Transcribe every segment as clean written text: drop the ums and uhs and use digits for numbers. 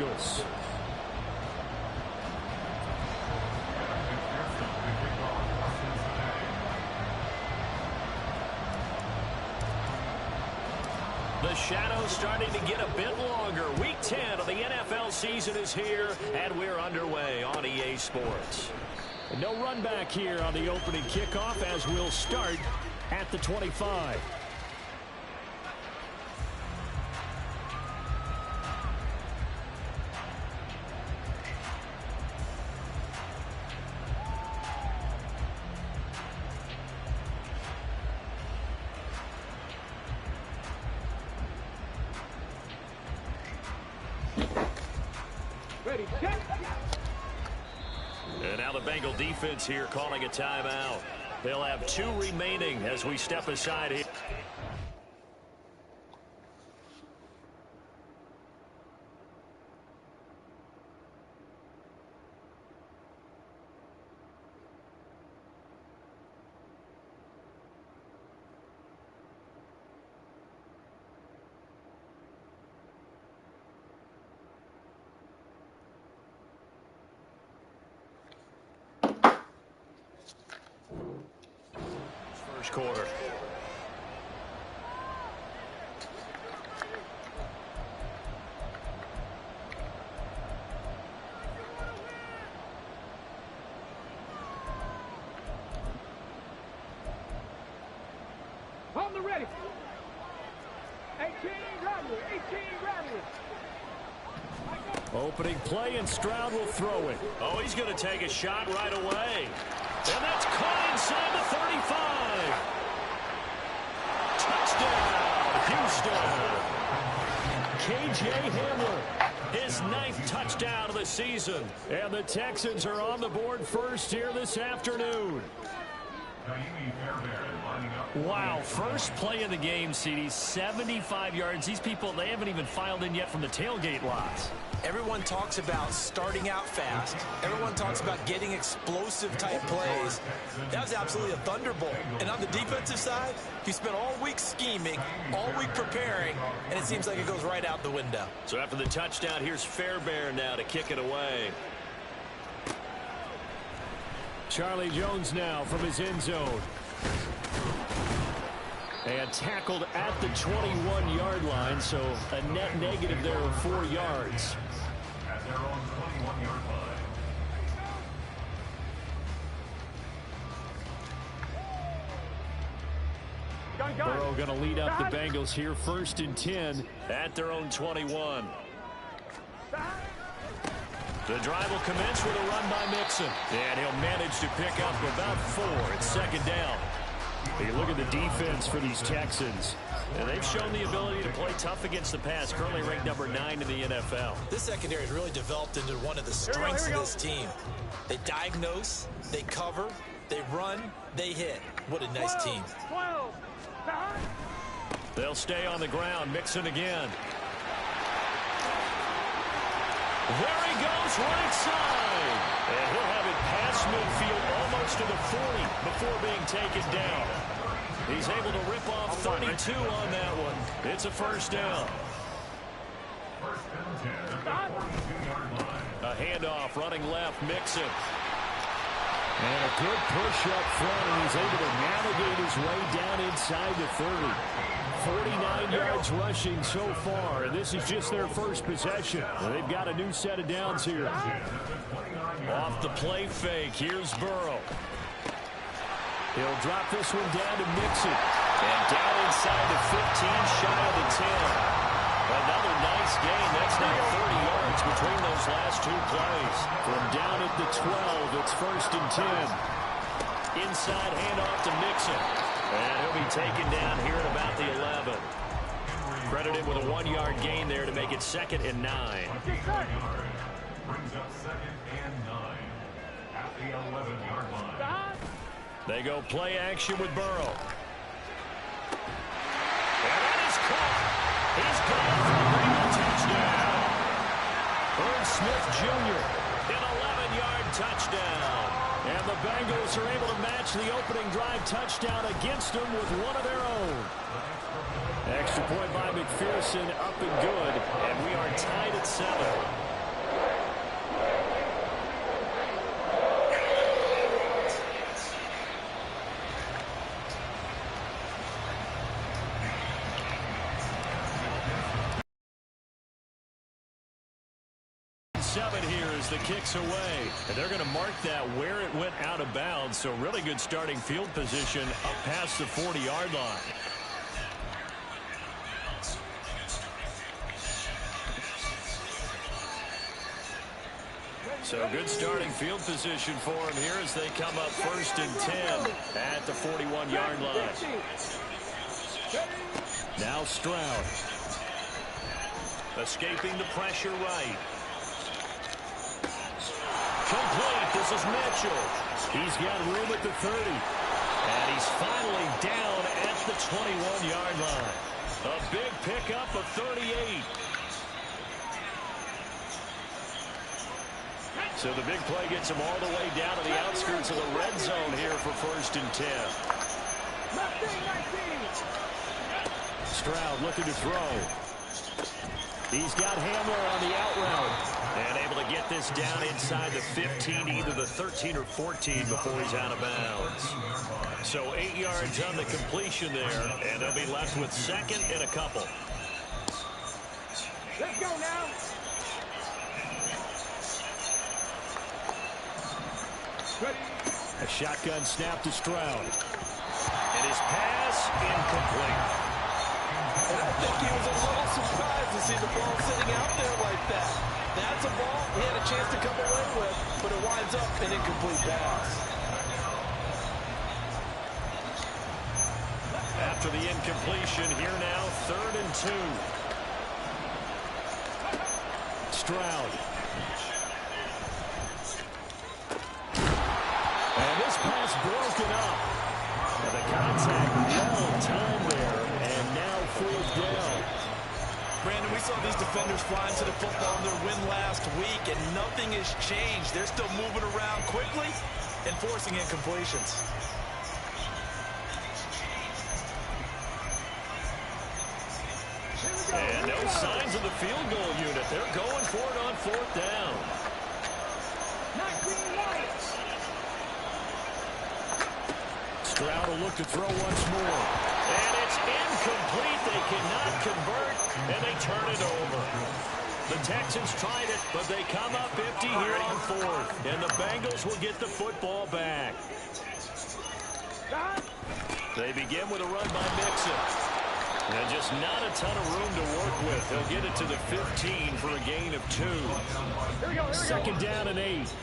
Bengals. The shadow's starting to get a bit longer. Week 10 of the NFL season is here, and we're underway on EA Sports. No run back here on the opening kickoff as we'll start at the 25. And now the Bengal defense here calling a timeout. They'll have 2 remaining as we step aside here. Quarter. On the ready. 18 graduate. 18 graduate. Opening play, and Stroud will throw it. Oh, he's going to take a shot right away. And that's caught inside the 35. Touchdown, Houston. KJ Hamler, his 9th touchdown of the season. And the Texans are on the board first here this afternoon. Wow, first play of the game, CD, 75 yards. These people, they haven't even filed in yet from the tailgate lots. Everyone talks about starting out fast. Everyone talks about getting explosive-type plays. That was absolutely a thunderbolt. And on the defensive side, you spent all week scheming, all week preparing, and it seems like it goes right out the window. So after the touchdown, here's Fairbairn now to kick it away. Charlie Jones now from his end zone. And tackled at the 21-yard line, so a net negative there of 4 yards. At their own 21-yard line. Burrow going to lead up the Bengals here, 1st and 10. At their own 21. The drive will commence with a run by Mixon. And he'll manage to pick up about 4. It's 2nd down. Hey, look at the defense for these Texans. And they've shown the ability to play tough against the pass, currently ranked number 9 in the NFL. This secondary has really developed into one of the strengths of this team. They diagnose, they cover, they run, they hit. What a nice team. 12. They'll stay on the ground. Mixon again. There he goes, right side. And he'll have it past midfield almost to the 40 before being taken down. He's able to rip off 32 on that one. It's a 1st down. A handoff running left, Mixon. And a good push up front, and he's able to navigate his way down inside the 30. 49 yards rushing so far, and this is just their first possession. They've got a new set of downs here. Off the play fake, here's Burrow. He'll drop this one down to Mixon. And down inside the 15, shy of the 10. Another nice gain. That's now 30 yards between those last 2 plays. From down at the 12, it's 1st and 10. Inside handoff to Mixon. And he'll be taken down here at about the 11. Credited with a 1-yard gain there to make it 2nd and 9. Brings up 2nd and 9 at the 11-yard line. They go play action with Burrow. And that is caught. He's gone for a Bengal touchdown. Irv Smith Jr. An 11-yard touchdown. And the Bengals are able to match the opening drive touchdown against them with one of their own. Extra point by McPherson, up and good. And we are tied at 7. 7 here as the kick's away. And they're going to mark that where it went out of bounds. So really good starting field position up past the 40-yard line. So good starting field position for him here as they come up 1st and 10 at the 41-yard line. Now Stroud. Escaping the pressure right. Complete. This is Mitchell. He's got room at the 30. And he's finally down at the 21-yard line. A big pickup of 38. So the big play gets him all the way down to the outskirts of the red zone here for 1st and 10. Stroud looking to throw. He's got Hamler on the out route. And able to get this down inside the 15, either the 13 or 14 before he's out of bounds. So 8 yards on the completion there, and they'll be left with 2nd and a couple. Let's go now. A shotgun snap to Stroud. And his pass incomplete. And I think he was a little surprised to see the ball sitting out there like that. That's a ball he had a chance to come away with, but it winds up an incomplete pass. After the incompletion, here now, 3rd and 2. Stroud. And this pass broken up. And the contact well timed there, and now 4th down. Brandon, we saw these defenders flying to the football in their win last week, and nothing has changed. They're still moving around quickly and forcing incompletions. And no signs of the field goal unit. They're going for it on 4th down. 19 yards. Stroud will look to throw once more. And it's incomplete. They cannot convert, and they turn it over. The Texans tried it, but they come up empty here on 4th. And the Bengals will get the football back. They begin with a run by Mixon. And just not a ton of room to work with. They'll get it to the 15 for a gain of 2. 2nd down and 8.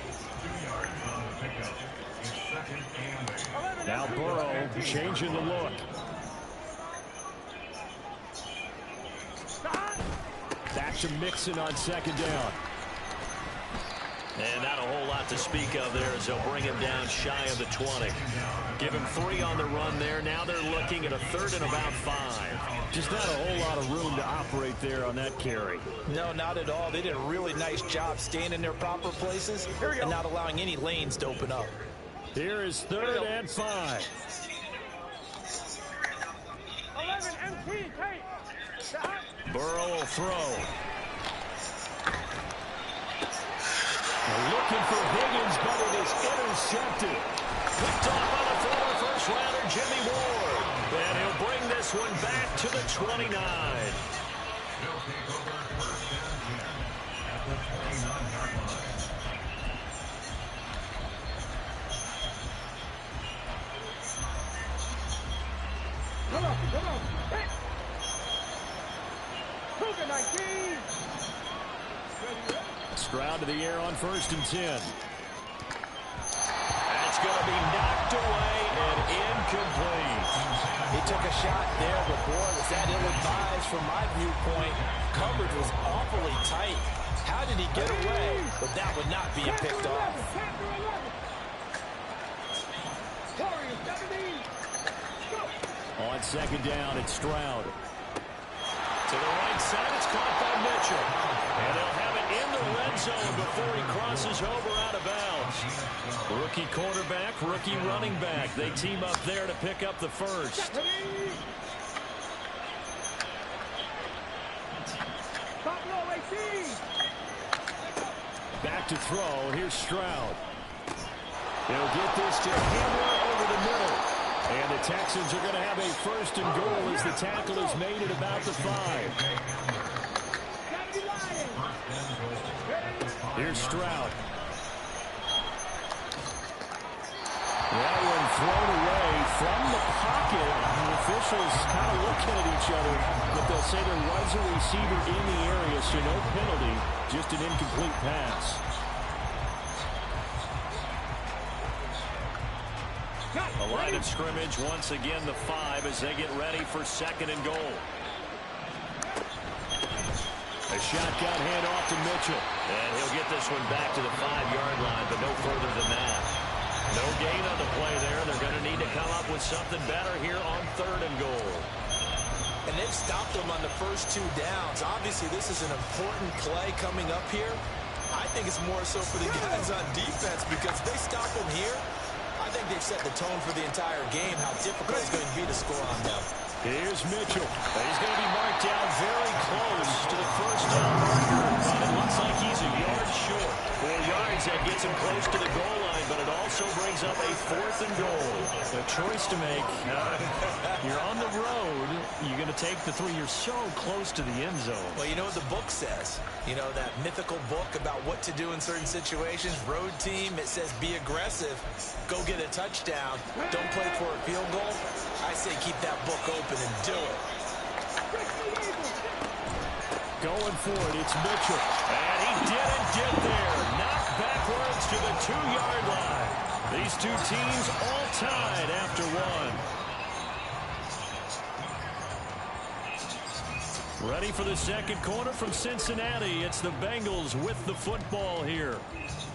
Now Burrow changing the look. Back to Mixon on 2nd down. And not a whole lot to speak of there as they'll bring him down shy of the 20. Give him 3 on the run there. Now they're looking at a 3rd and about 5. Just not a whole lot of room to operate there on that carry. No, not at all. They did a really nice job staying in their proper places and not allowing any lanes to open up. Here is 3rd and 5. 11 and 3, take. Burrow will throw. Looking for Higgins, but it is intercepted. Picked off by the former first-rounder Jimmy Ward. And he'll bring this one back to the 29. Come on. Hey. Cougar 19. Stroud to the air on 1st and 10. That's going to be knocked away and incomplete. He took a shot there, but boy, was that ill-advised from my viewpoint. Coverage was awfully tight. How did he get away? But that would not be picked off. On 2nd down, it's Stroud. To the right side, it's caught by Mitchell. And they'll have it in the red zone before he crosses over out of bounds. Rookie quarterback, rookie running back. They team up there to pick up the 1st. Back to throw. Here's Stroud. He'll get this to Hamler over the middle. And the Texans are going to have a 1st and goal as the tackle is made at about the 5. Here's Stroud. That one thrown away from the pocket. The officials kind of looking at each other, but they'll say there was a receiver in the area, so no penalty, just an incomplete pass. A line of scrimmage once again, the 5 as they get ready for 2nd and goal. A shotgun handoff to Mitchell. And he'll get this one back to the 5-yard line, but no further than that. No gain on the play there. They're going to need to come up with something better here on 3rd and goal. And they've stopped them on the first 2 downs. Obviously, this is an important play coming up here. I think it's more so for the guys on defense, because if they stop them here, I think they've set the tone for the entire game, how difficult it's going to be to score on them. Here's Mitchell. He's going to be marked down very close to the first down marker. It looks like he's a yard short. 4 yards, that gets him close to the goal line, but it also brings up a 4th and goal. A choice to make. You're on the road. You're going to take the 3. You're so close to the end zone. Well, you know what the book says. You know, that mythical book about what to do in certain situations. Road team, it says be aggressive. Go get a touchdown. Don't play for a field goal. I say keep that book open and do it. Going for it, it's Mitchell. And he didn't get there. Knocked backwards to the 2-yard line. These 2 teams all tied after 1. Ready for the 2nd quarter from Cincinnati. It's the Bengals with the football here,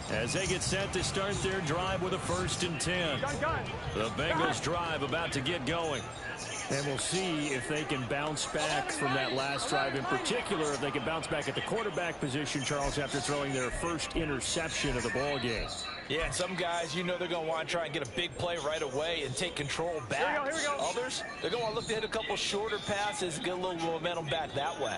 as they get set to start their drive with a 1st and 10. The Bengals drive about to get going. And we'll see if they can bounce back from that last drive. In particular, if they can bounce back at the quarterback position, Charles, after throwing their first interception of the ball game. Yeah, and some guys, you know, they're going to want to try and get a big play right away and take control back. Here we go. Others, they're going to want to look to hit a couple shorter passes, get a little momentum back that way.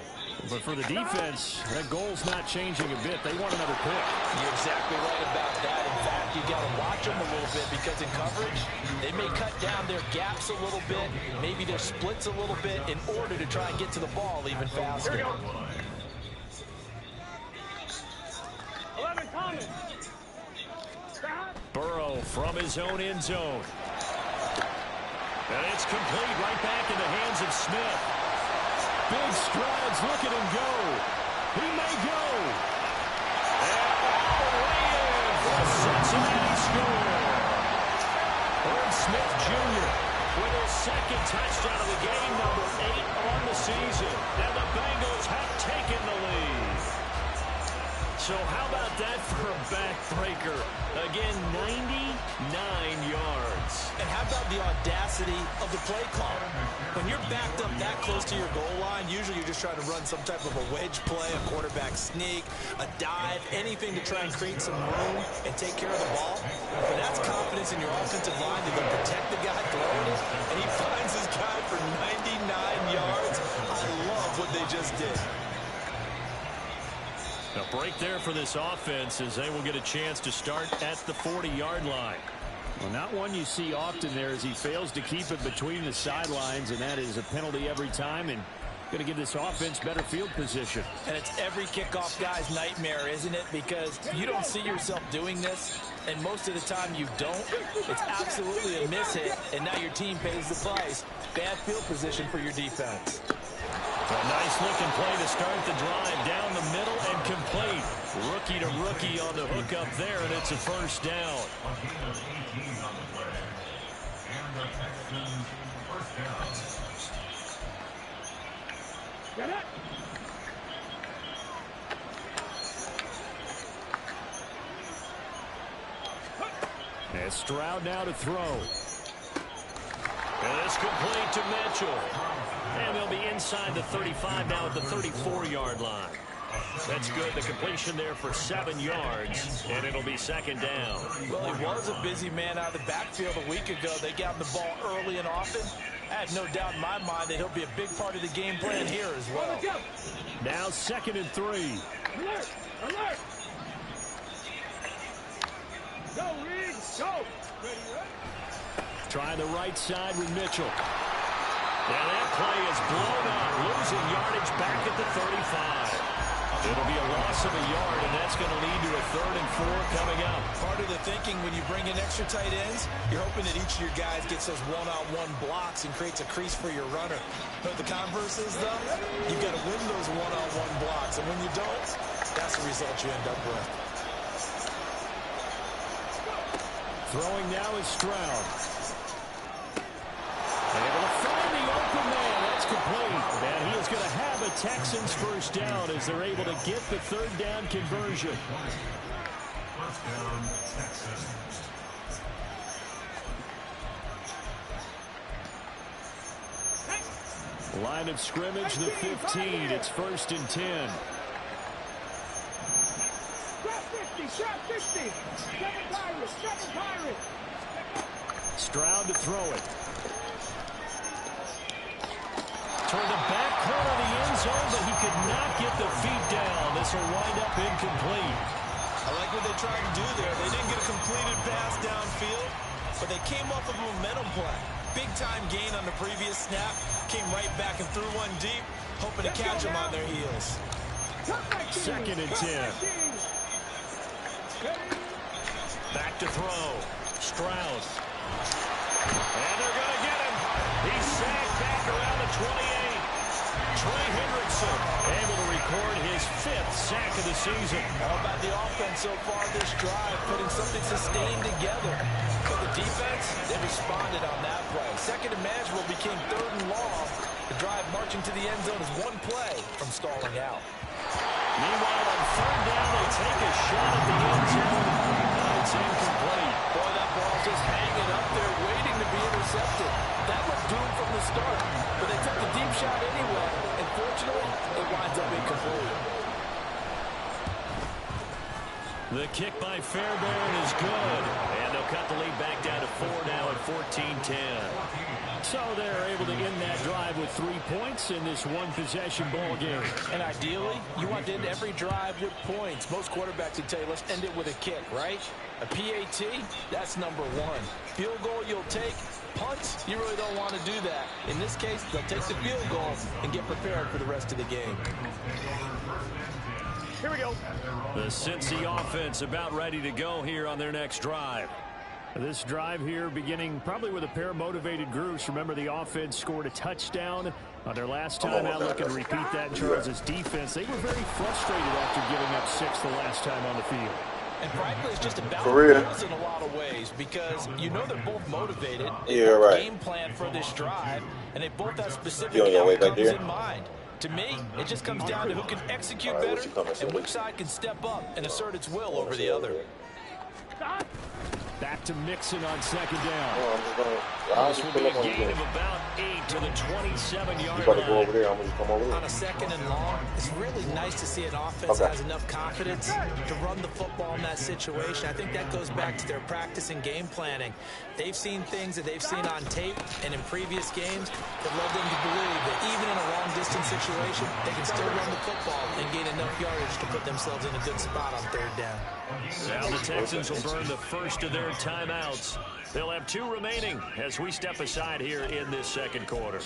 But for the defense, that goal's not changing a bit. They want another pick. You're exactly right about that. In fact, you got to watch them a little bit, because in coverage, they may cut down their gaps a little bit, maybe their splits a little bit, in order to try and get to the ball even faster. Here we go. 11 Thomas. Burrow from his own end zone. And it's complete right back in the hands of Smith. Big strides, look at him go. He may go. And all the way in for a Cincinnati score. Irv Smith Jr. with his 2nd touchdown of the game, number 8 on the season. And the Bengals have taken the lead. So how about that for a backbreaker? Again, 99 yards. And how about the audacity of the play call? When you're backed up that close to your goal line, usually you're just trying to run some type of a wedge play, a quarterback sneak, a dive, anything to try and create some room and take care of the ball. But that's confidence in your offensive line to go protect the guy throwing it, and he finds his guy for 99 yards. I love what they just did. A break there for this offense, as they will get a chance to start at the 40-yard line. Well, not one you see often there, as he fails to keep it between the sidelines, and that is a penalty every time, and going to give this offense better field position. And it's every kickoff guy's nightmare, isn't it? Because you don't see yourself doing this, and most of the time you don't. It's absolutely a miss-hit, and now your team pays the price. Bad field position for your defense. A nice-looking play to start the drive down the middle and complete. Rookie to rookie on the hook up there, and it's a 1st down. Get it. And Stroud now to throw. And it's complete to Mitchell. And they'll be inside the 35 now at the 34-yard line. That's good. The completion there for 7 yards, and it'll be 2nd down. Well, he was a busy man out of the backfield a week ago. They got him the ball early and often. I have no doubt in my mind that he'll be a big part of the game plan here as well. Now 2nd and 3. Alert! Alert! Go, Reed! Go! Ready, ready? Try the right side with Mitchell. And that play is blown up, losing yardage back at the 35. It'll be a loss of a yard, and that's going to lead to a 3rd and 4 coming up. Part of the thinking when you bring in extra tight ends, you're hoping that each of your guys gets those one-on-one blocks and creates a crease for your runner. But the converse is, though, you've got to win those one-on-one blocks. And when you don't, that's the result you end up with. Throwing now is Stroud. Able to find the open man. That's complete. And he is going to have a Texans first down as they're able to get the 3rd down conversion. First down, Texans. Line of scrimmage, the 15. It's 1st and 10. Shot 50. Second pirate. Stroud to throw it. Toward the back corner of the end zone, but he could not get the feet down. This will wind up incomplete. I like what they tried to do there. They didn't get a completed pass downfield, but they came off of a momentum play. Big-time gain on the previous snap. Came right back and threw one deep, hoping to catch them on their heels. 2nd and 10. Back to throw. Stroud. And they're going to get him. He's sagged back around the 28. Trey Hendrickson able to record his 5th sack of the season. All about the offense so far this drive, putting something sustained together. But the defense, they responded on that play. Second and manageable became 3rd and long. The drive marching to the end zone is one play from stalling out. Meanwhile, on 3rd down, they take a shot at the end zone. It's incomplete. Boy, that ball's just hanging up there, waiting to be intercepted. That looked doomed from the start, but they took the deep shot anyway. And fortunately, it winds up incomplete. The kick by Fairbairn is good. And they'll cut the lead back down to 4 now at 14-10. So they're able to end that drive with 3 points in this one-possession ball game. And ideally, you want to end every drive with points. Most quarterbacks would tell you, let's end it with a kick, right? A PAT, that's number 1. Field goal you'll take. Punts, you really don't want to do that. In this case, they'll take the field goal and get prepared for the rest of the game. Here we go. The Cincy offense about ready to go here on their next drive. This drive here beginning probably with a pair of motivated groups. Remember, the offense scored a touchdown on their last time out, looking to repeat that in Charles' defense. They were very frustrated after giving up 6 the last time on the field. And frankly, it's just about wheels in a lot of ways because you know they're both motivated. They both game plan for this drive, and they both have specific outcomes in mind. To me, it just comes down to who can execute better and which side can step up and assert its will over the other. Back to Mixon on 2nd down. This will be a gain of about 8 to the 27-yard line. Go over there. I'm gonna come over there. On a 2nd and long, it's really nice to see an offense that has enough confidence to run the football in that situation. I think that goes back to their practice and game planning. They've seen things that they've seen on tape and in previous games that led them to believe that even in a long-distance situation, they can still run the football and gain enough yardage to put themselves in a good spot on 3rd down. Now the Texans will burn the first of their timeouts. They'll have 2 remaining as we step aside here in this 2nd quarter.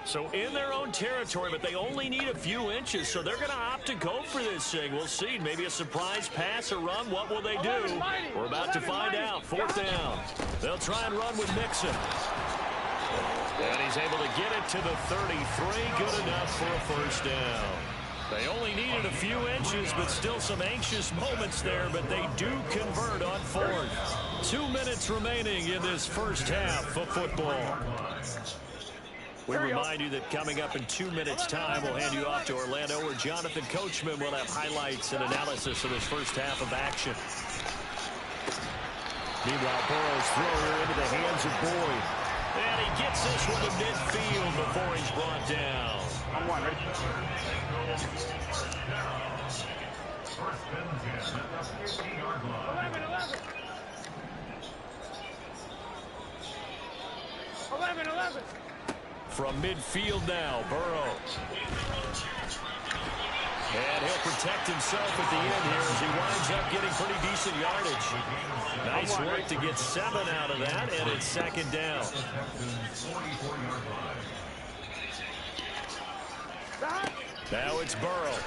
So in their own territory, but they only need a few inches, so they're going to opt to go for this thing. We'll see. Maybe a surprise pass or run. What will they do? We're about to find out. 4th down. They'll try and run with Mixon. And he's able to get it to the 33. Good enough for a first down. They only needed a few inches, but still some anxious moments there, but they do convert on 4th. 2 minutes remaining in this first half of football. We remind you that coming up in 2 minutes' time, we'll hand you off to Orlando, where Jonathan Coachman will have highlights and analysis of this first half of action. Meanwhile, Burrow's throw into the hands of Boyd. And he gets this one to midfield before he's brought down. On 1, ready? First and 10 at the 15-yard line. 11. From midfield now, Burrow. And he'll protect himself at the end here as he winds up getting pretty decent yardage. Nice work to get 7 out of that, and it's second down. Now it's Burrow.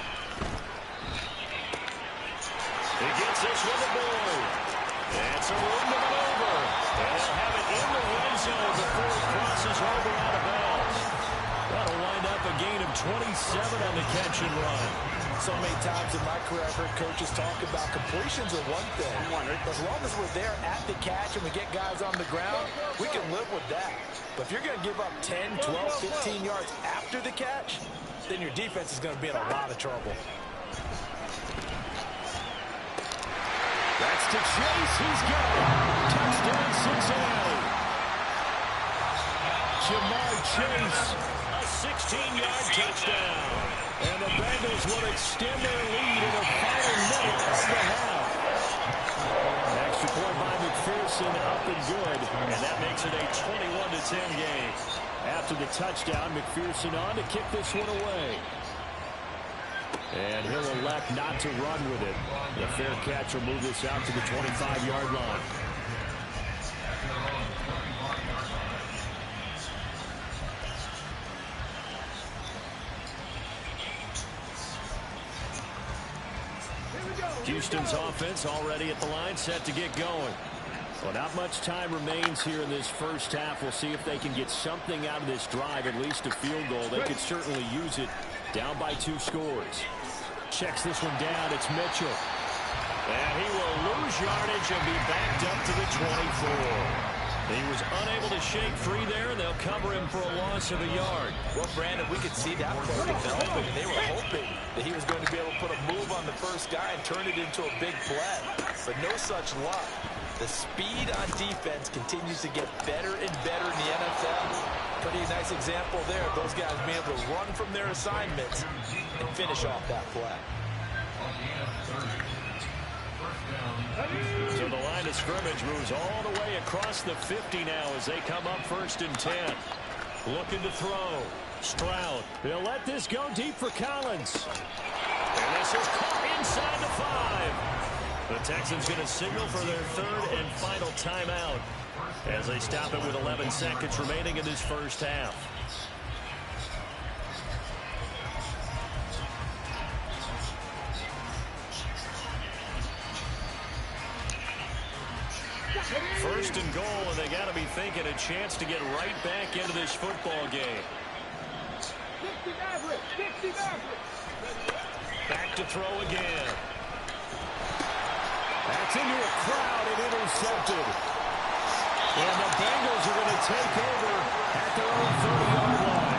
He gets this with the board. That's a room to maneuver. And they'll have it in the red zone before it crosses over out of bounds. That'll wind up a gain of 27 on the catch and run. So many times in my career, I've heard coaches talk about completions are one thing. As long as we're there at the catch and we get guys on the ground, we can live with that. But if you're going to give up 10, 12, 15 yards after the catch, then your defense is going to be in a lot of trouble. That's to Chase. He's got it. Touchdown, Cincinnati. Jamar Chase. A 16-yard touchdown. And the Bengals will extend their lead in the final minute of the half. Extra point by McPherson, up and good. And that makes it a 21-10 game. After the touchdown, McPherson on to kick this one away. And he'll elect not to run with it. The fair catch will move this out to the 25-yard line. Houston's offense already at the line, set to get going. Well, not much time remains here in this first half. We'll see if they can get something out of this drive, at least a field goal. They could certainly use it. Down by 2 scores. Checks this one down. It's Mitchell. And he will lose yardage and be backed up to the 24. He was unable to shake free there, and they'll cover him for a loss of a yard. Well, Brandon, we could see that play developing. They were hoping that he was going to be able to put a move on the first guy and turn it into a big play. But no such luck. The speed on defense continues to get better and better in the NFL. Pretty nice example there of those guys being able to run from their assignments and finish off that play. So the line of scrimmage moves all the way across the 50 now as they come up 1st and 10. Looking to throw. Stroud. They'll let this go deep for Collins. And this is caught inside the 5. The Texans going to signal for their 3rd and final timeout as they stop it with 11 seconds remaining in this first half. First and goal, and they got to be thinking a chance to get right back into this football game. Back to throw again. That's into a crowd and intercepted. And the Bengals are going to take over at their own 30-yard line.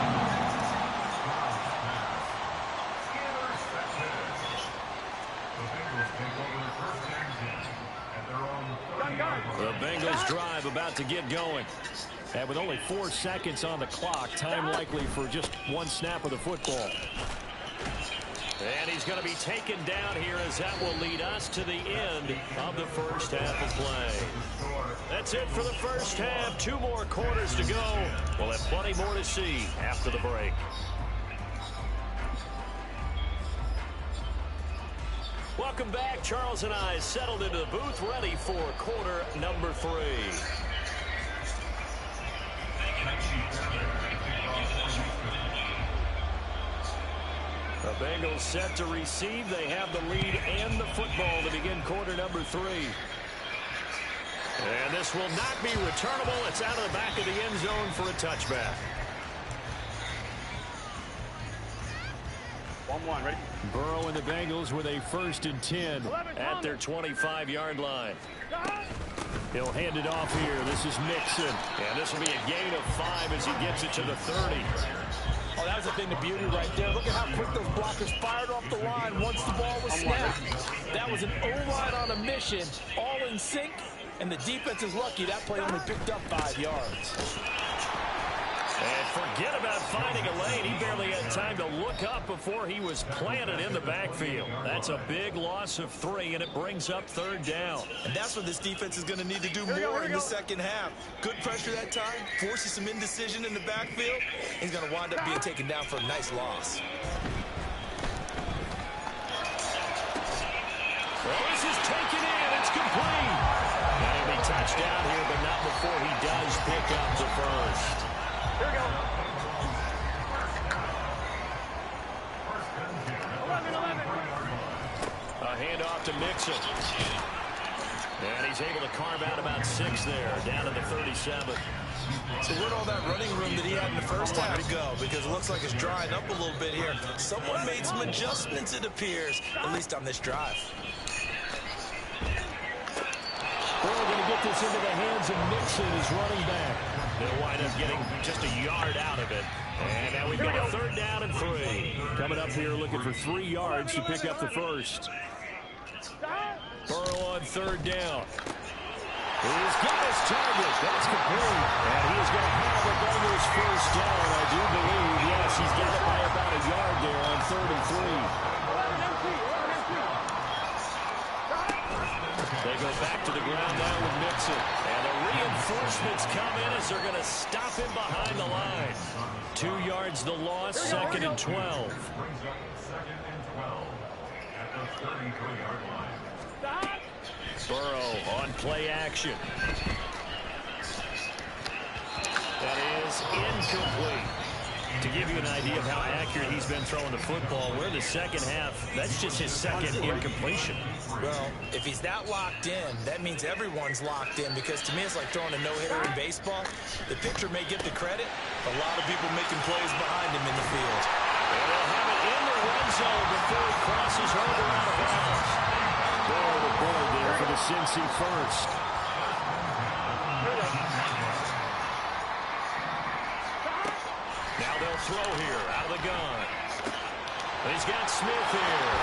The Bengals drive about to get going. And with only 4 seconds on the clock, time likely for just 1 snap of the football. And he's going to be taken down here as that will lead us to the end of the first half of play. That's it for the first half. 2 more quarters to go. We'll have plenty more to see after the break. Welcome back. Charles and I settled into the booth, ready for quarter number 3. The Bengals set to receive. They have the lead and the football to begin quarter number 3. And this will not be returnable. It's out of the back of the end zone for a touchback. 1-1, ready? Burrow and the Bengals with a 1st and 10 at their 25-yard line. He'll hand it off here. This is Mixon. And this will be a gain of 5 as he gets it to the 30. Oh, that was a thing of beauty right there. Look at how quick those blockers fired off the line once the ball was snapped. That was an O-line on a mission, all in sync, and the defense is lucky that play only picked up 5 yards. And forget about finding a lane. He barely had time to look up before he was planted in the backfield. That's a big loss of 3, and it brings up 3rd down. And that's what this defense is going to need to do more in the second half. Good pressure that time, forces some indecision in the backfield. He's going to wind up being taken down for a nice loss. Oh, this is taken in. It's complete. And he'll be touched down here, but not before he does pick up the first. Here we go. 11. A handoff to Mixon. And he's able to carve out about 6 there, down to the 37. So where'd all that running room that he had in the first half go? Because it looks like it's drying up a little bit here. Someone made some adjustments, it appears, at least on this drive. Burrow going to get this into the hands of Mixon, his running back. They'll wind up getting just a yard out of it. And now we've got a 3rd down and 3. Coming up here looking for 3 yards to pick up the first. Burrow on 3rd down. He's got his target. That's complete. And he is going to have the Bengals first down, I do believe. Yes, he's got it by about a yard there on 3rd and 3. They go back to the ground now with Mixon. And the reinforcements come in as they're going to stop him behind the line. 2 yards the loss, 2nd and 12. Brings up 2nd and 12 at the 33-yard line. Burrow on play action. That is incomplete. To give you an idea of how accurate he's been throwing the football, we're in the second half. That's just his 2nd incompletion. Well, if he's that locked in, that means everyone's locked in, because to me it's like throwing a no-hitter in baseball. The pitcher may get the credit. A lot of people making plays behind him in the field. And they'll have it in the red zone before he crosses over out of bounds. Burrow the board there for the Cincy first. Now they'll throw here out of the gun. He's got Smith here.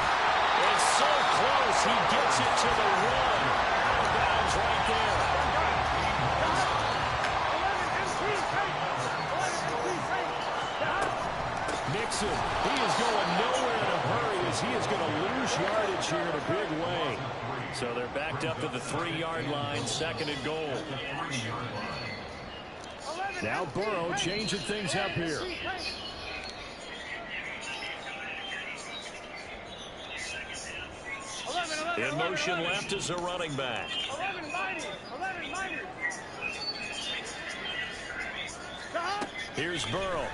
It's so close. He gets it to the 1. Out of bounds right there. Mixon, he is going nowhere in a hurry as he is going to lose yardage here in a big way. So they're backed up to the 3-yard line, 2nd and goal. Now Burrow changing things up here. In motion left is a running back. 11 mighty. Here's Burrow.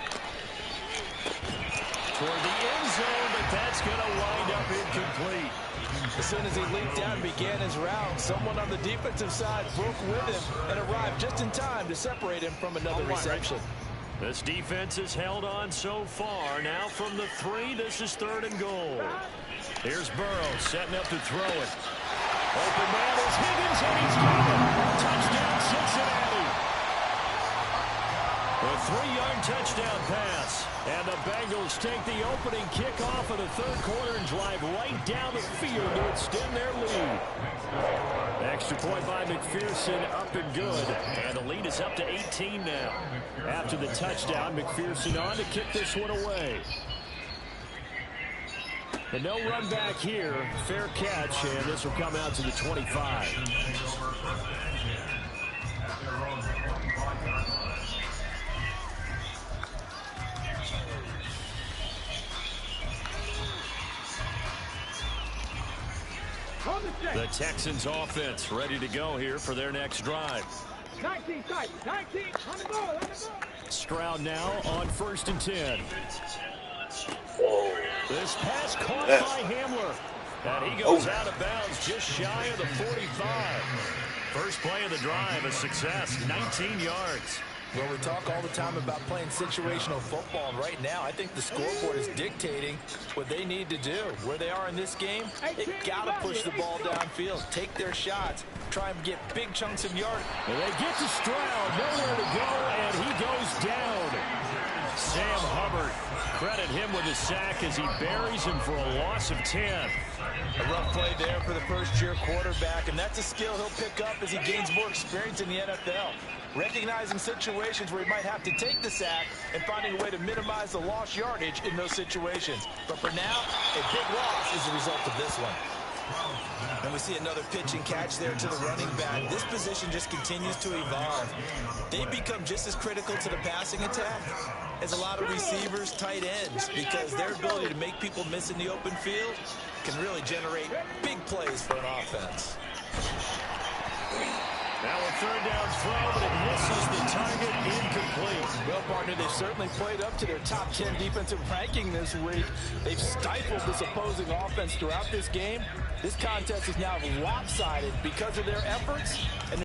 Toward the end zone, but that's going to wind up incomplete. As soon as he leaped down and began his route, someone on the defensive side broke with him and arrived just in time to separate him from another reception. This defense has held on so far. Now from the 3, this is 3rd and goal. Here's Burrow setting up to throw it. Open man is Higgins, and he's got it. Touchdown, Cincinnati. A 3-yard touchdown pass. And the Bengals take the opening kickoff of the 3rd quarter and drive right down the field to extend their lead. Extra point by McPherson, up and good. And the lead is up to 18 now. After the touchdown, McPherson on to kick this one away. And no run back here. Fair catch, and this will come out to the 25. The Texans offense ready to go here for their next drive. 19 on the ball. Stroud now on 1st and 10. This pass caught by Hamler. And he goes out of bounds just shy of the 45. First play of the drive, a success, 19 yards. Well, we talk all the time about playing situational football, and right now I think the scoreboard is dictating what they need to do. Where they are in this game, they've got to push the ball downfield, take their shots, try and get big chunks of yardage. And they get to Stroud, nowhere to go, and he goes down. Sam Hubbard, credit him with a sack as he buries him for a loss of 10. A rough play there for the first-year quarterback, and that's a skill he'll pick up as he gains more experience in the NFL. Recognizing situations where he might have to take the sack and finding a way to minimize the lost yardage in those situations. But for now, a big loss is the result of this one. And we see another pitch and catch there to the running back. This position just continues to evolve. They become just as critical to the passing attack as a lot of receivers, tight ends, because their ability to make people miss in the open field can really generate big plays for an offense. Now a third down throw, but it misses the target, incomplete. Well, partner, they've certainly played up to their top 10 defensive ranking this week. They've stifled this opposing offense throughout this game. This contest is now lopsided because of their efforts and